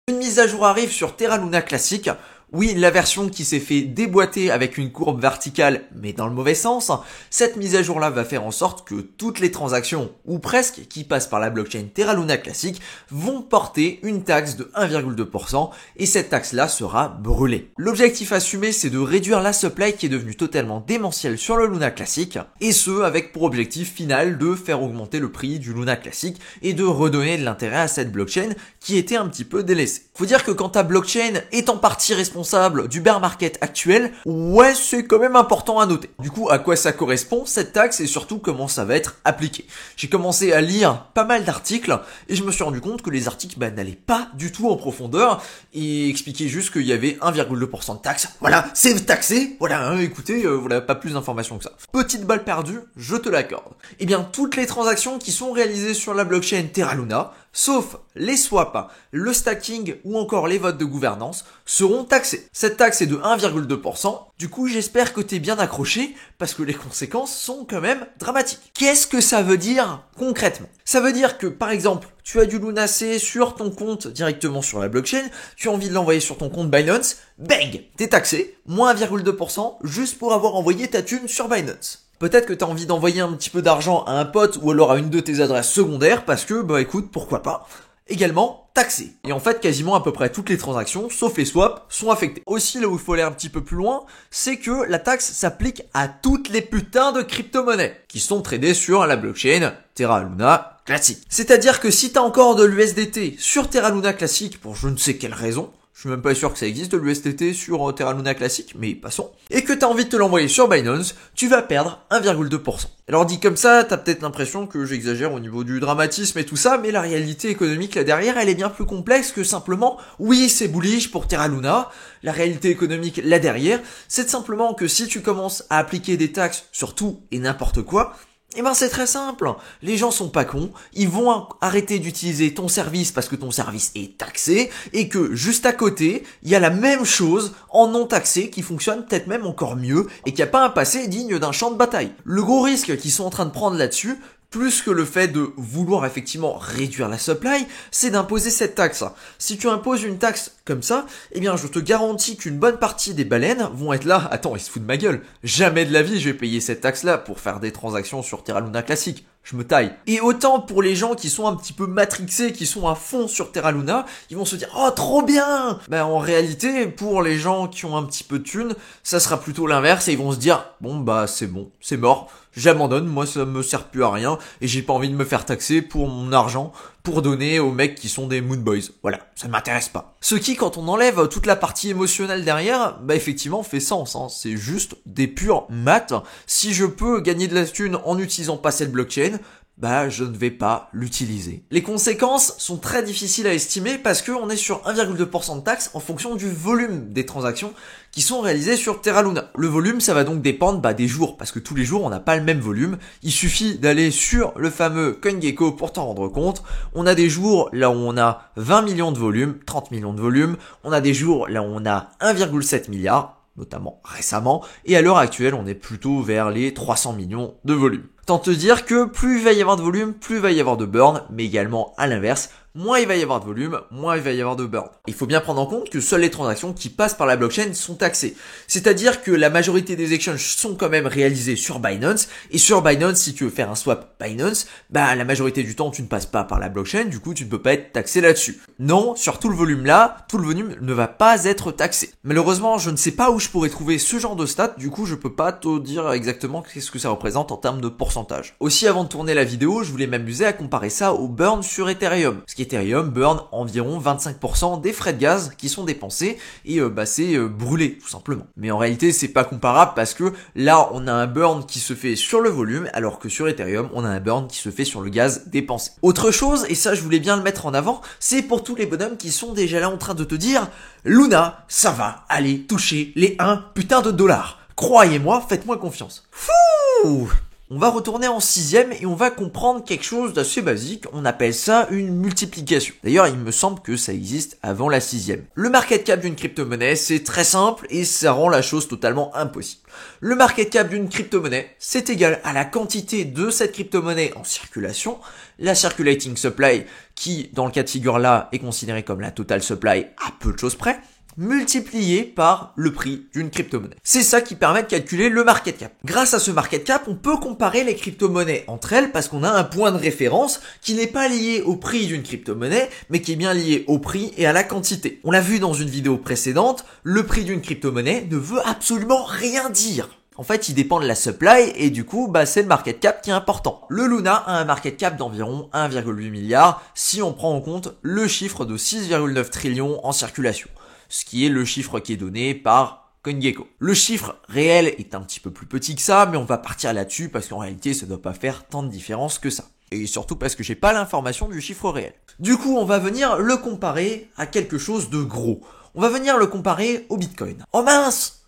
Une mise à jour arrive sur Terra Luna Classic. Oui, la version qui s'est fait déboîter avec une courbe verticale, mais dans le mauvais sens. Cette mise à jour-là va faire en sorte que toutes les transactions, ou presque, qui passent par la blockchain Terra Luna Classic, vont porter une taxe de 1,2%, et cette taxe-là sera brûlée. L'objectif assumé, c'est de réduire la supply qui est devenue totalement démentielle sur le Luna Classic, et ce, avec pour objectif final de faire augmenter le prix du Luna Classic, et de redonner de l'intérêt à cette blockchain qui était un petit peu délaissée. Faut dire que quand ta blockchain est en partie responsable du bear market actuel, ouais, c'est quand même important à noter. Du coup, à quoi ça correspond cette taxe et surtout comment ça va être appliqué. J'ai commencé à lire pas mal d'articles et je me suis rendu compte que les articles n'allaient pas du tout en profondeur et expliquaient juste qu'il y avait 1,2% de taxe. Voilà, c'est taxé. Voilà, écoutez, voilà, pas plus d'informations que ça. Petite balle perdue, je te l'accorde. Eh bien, toutes les transactions qui sont réalisées sur la blockchain Terra Luna, sauf les swaps, le stacking ou encore les votes de gouvernance, seront taxés. Cette taxe est de 1,2%. Du coup, j'espère que t'es bien accroché parce que les conséquences sont quand même dramatiques. Qu'est-ce que ça veut dire concrètement? Ça veut dire que, par exemple, tu as du Luna C sur ton compte directement sur la blockchain, tu as envie de l'envoyer sur ton compte Binance, bang, t'es taxé, moins 1,2% juste pour avoir envoyé ta thune sur Binance. Peut-être que tu as envie d'envoyer un petit peu d'argent à un pote ou alors à une de tes adresses secondaires parce que, bah écoute, pourquoi pas. Également taxé. Et en fait, quasiment à peu près toutes les transactions, sauf les swaps, sont affectées. Aussi, là où il faut aller un petit peu plus loin, c'est que la taxe s'applique à toutes les putains de crypto-monnaies qui sont tradées sur la blockchain Terra Luna Classic. C'est-à-dire que si t'as encore de l'USDT sur Terra Luna Classic pour je ne sais quelle raison, je suis même pas sûr que ça existe, l'USDT sur Terra Luna Classic, mais passons. Et que t'as envie de te l'envoyer sur Binance, tu vas perdre 1,2%. Alors dit comme ça, t'as peut-être l'impression que j'exagère au niveau du dramatisme et tout ça, mais la réalité économique là derrière, elle est bien plus complexe que simplement, oui, c'est bullish pour Terra Luna. La réalité économique là derrière, c'est simplement que si tu commences à appliquer des taxes sur tout et n'importe quoi, eh ben c'est très simple, les gens sont pas cons, ils vont arrêter d'utiliser ton service parce que ton service est taxé et que juste à côté, il y a la même chose en non taxé qui fonctionne peut-être même encore mieux et qui a pas un passé digne d'un champ de bataille. Le gros risque qu'ils sont en train de prendre là-dessus, plus que le fait de vouloir effectivement réduire la supply, c'est d'imposer cette taxe. Si tu imposes une taxe comme ça, eh bien je te garantis qu'une bonne partie des baleines vont être là, attends, ils se foutent de ma gueule, jamais de la vie je vais payer cette taxe-là pour faire des transactions sur Terra Luna Classic. Je me taille. Et autant pour les gens qui sont un petit peu matrixés, qui sont à fond sur Terra Luna, ils vont se dire « Oh, trop bien !» Ben en réalité, pour les gens qui ont un petit peu de thunes, ça sera plutôt l'inverse et ils vont se dire « Bon, c'est bon, c'est mort, j'abandonne, moi ça me sert plus à rien et j'ai pas envie de me faire taxer pour mon argent pour donner aux mecs qui sont des moon boys. Voilà, ça ne m'intéresse pas. » Ce qui, quand on enlève toute la partie émotionnelle derrière, bah effectivement fait sens, hein. C'est juste des purs maths. Si je peux gagner de la thune en n'utilisant pas cette blockchain, bah je ne vais pas l'utiliser. Les conséquences sont très difficiles à estimer parce qu'on est sur 1,2% de taxe en fonction du volume des transactions qui sont réalisées sur Terra Luna. Le volume, ça va donc dépendre des jours, parce que tous les jours, on n'a pas le même volume. Il suffit d'aller sur le fameux CoinGecko pour t'en rendre compte. On a des jours là où on a 20 millions de volume, 30 millions de volume. On a des jours là où on a 1,7 milliard, notamment récemment. Et à l'heure actuelle, on est plutôt vers les 300 millions de volume. Tant te dire que plus il va y avoir de volume, plus il va y avoir de burn, mais également à l'inverse, moins il va y avoir de volume, moins il va y avoir de burn. Il faut bien prendre en compte que seules les transactions qui passent par la blockchain sont taxées. C'est-à-dire que la majorité des exchanges sont quand même réalisés sur Binance, et sur Binance, si tu veux faire un swap Binance, bah la majorité du temps tu ne passes pas par la blockchain, du coup tu ne peux pas être taxé là-dessus. Non, sur tout le volume là, tout le volume ne va pas être taxé. Malheureusement, je ne sais pas où je pourrais trouver ce genre de stats, du coup je peux pas te dire exactement qu'est-ce que ça représente en termes de pourcentage. Aussi, avant de tourner la vidéo, je voulais m'amuser à comparer ça au burn sur Ethereum. Parce qu'Ethereum burn environ 25% des frais de gaz qui sont dépensés et c'est brûlé tout simplement. Mais en réalité, c'est pas comparable parce que là, on a un burn qui se fait sur le volume alors que sur Ethereum, on a un burn qui se fait sur le gaz dépensé. Autre chose, et ça je voulais bien le mettre en avant, c'est pour tous les bonhommes qui sont déjà là en train de te dire Luna, ça va aller toucher les 1 putain de dollars. Croyez-moi, faites-moi confiance. Fouh! On va retourner en sixième et on va comprendre quelque chose d'assez basique, on appelle ça une multiplication. D'ailleurs, il me semble que ça existe avant la sixième. Le market cap d'une crypto-monnaie, c'est très simple et ça rend la chose totalement impossible. Le market cap d'une crypto-monnaie, c'est égal à la quantité de cette crypto-monnaie en circulation, la circulating supply, qui dans le cas de figure là est considérée comme la total supply à peu de choses près, multiplié par le prix d'une crypto-monnaie. C'est ça qui permet de calculer le market cap. Grâce à ce market cap, on peut comparer les crypto-monnaies entre elles parce qu'on a un point de référence qui n'est pas lié au prix d'une crypto-monnaie, mais qui est bien lié au prix et à la quantité. On l'a vu dans une vidéo précédente, le prix d'une crypto-monnaie ne veut absolument rien dire. En fait, il dépend de la supply et du coup, c'est le market cap qui est important. Le Luna a un market cap d'environ 1,8 milliard si on prend en compte le chiffre de 6,9 trillions en circulation, ce qui est le chiffre qui est donné par CoinGecko. Le chiffre réel est un petit peu plus petit que ça, mais on va partir là-dessus parce qu'en réalité, ça ne doit pas faire tant de différence que ça. Et surtout parce que j'ai pas l'information du chiffre réel. Du coup, on va venir le comparer à quelque chose de gros. On va venir le comparer au Bitcoin. Oh mince!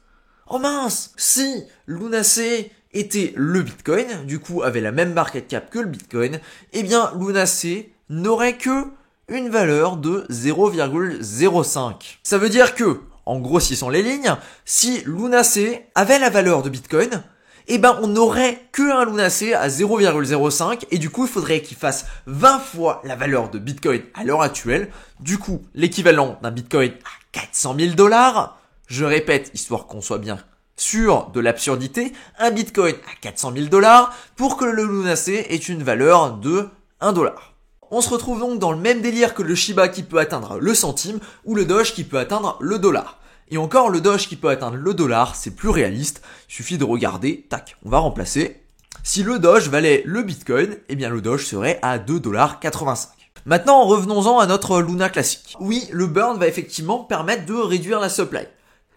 Oh mince! Si Lunasea était le Bitcoin, du coup avait la même market cap que le Bitcoin, eh bien Lunasea n'aurait que une valeur de 0,05. Ça veut dire que, en grossissant les lignes, si Lunasea avait la valeur de Bitcoin, on n'aurait que un Lunasea à 0,05 et du coup il faudrait qu'il fasse 20 fois la valeur de Bitcoin à l'heure actuelle. Du coup, l'équivalent d'un Bitcoin à 400 000 $. Je répète, histoire qu'on soit bien sûr de l'absurdité, un Bitcoin à 400 000 $ pour que le Lunasea ait une valeur de 1 $. On se retrouve donc dans le même délire que le Shiba qui peut atteindre le centime ou le Doge qui peut atteindre le dollar. Et encore, le Doge qui peut atteindre le dollar, c'est plus réaliste. Il suffit de regarder, tac, on va remplacer. Si le Doge valait le Bitcoin, le Doge serait à 2,85 $. Maintenant, revenons-en à notre Luna classique. Oui, le burn va effectivement permettre de réduire la supply.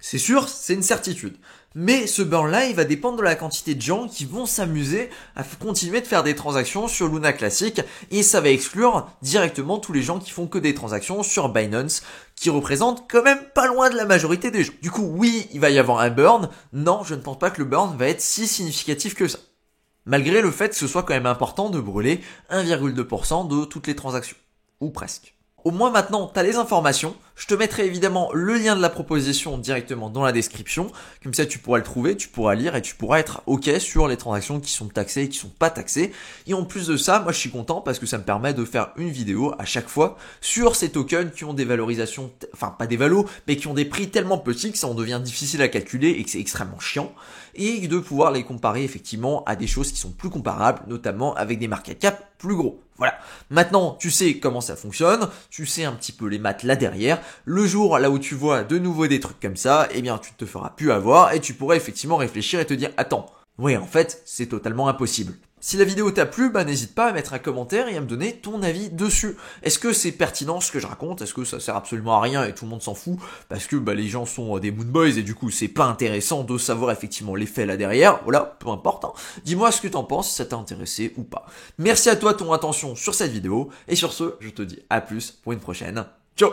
C'est sûr, c'est une certitude. Mais ce burn-là, il va dépendre de la quantité de gens qui vont s'amuser à continuer de faire des transactions sur Luna classique et ça va exclure directement tous les gens qui font que des transactions sur Binance qui représentent quand même pas loin de la majorité des gens. Du coup, oui, il va y avoir un burn. Non, je ne pense pas que le burn va être si significatif que ça. Malgré le fait que ce soit quand même important de brûler 1,2% de toutes les transactions. Ou presque. Au moins maintenant, tu as les informations. Je te mettrai évidemment le lien de la proposition directement dans la description. Comme ça, tu pourras le trouver, tu pourras lire et tu pourras être OK sur les transactions qui sont taxées et qui sont pas taxées. Et en plus de ça, moi je suis content parce que ça me permet de faire une vidéo à chaque fois sur ces tokens qui ont des valorisations, enfin pas des valos, mais qui ont des prix tellement petits que ça en devient difficile à calculer et que c'est extrêmement chiant. Et de pouvoir les comparer effectivement à des choses qui sont plus comparables, notamment avec des market cap plus gros. Voilà. Maintenant, tu sais comment ça fonctionne, tu sais un petit peu les maths là derrière. Le jour là où tu vois de nouveau des trucs comme ça, tu ne te feras plus avoir et tu pourrais effectivement réfléchir et te dire attends, oui en fait c'est totalement impossible. Si la vidéo t'a plu, n'hésite pas à mettre un commentaire et à me donner ton avis dessus. Est-ce que c'est pertinent ce que je raconte? Est-ce que ça sert absolument à rien et tout le monde s'en fout? Parce que les gens sont des moon boys et du coup c'est pas intéressant de savoir effectivement l'effet là derrière. Voilà, peu importe. Dis-moi ce que t'en penses, si ça t'a intéressé ou pas. Merci à toi de ton attention sur cette vidéo. Et sur ce, je te dis à plus pour une prochaine. Ciao!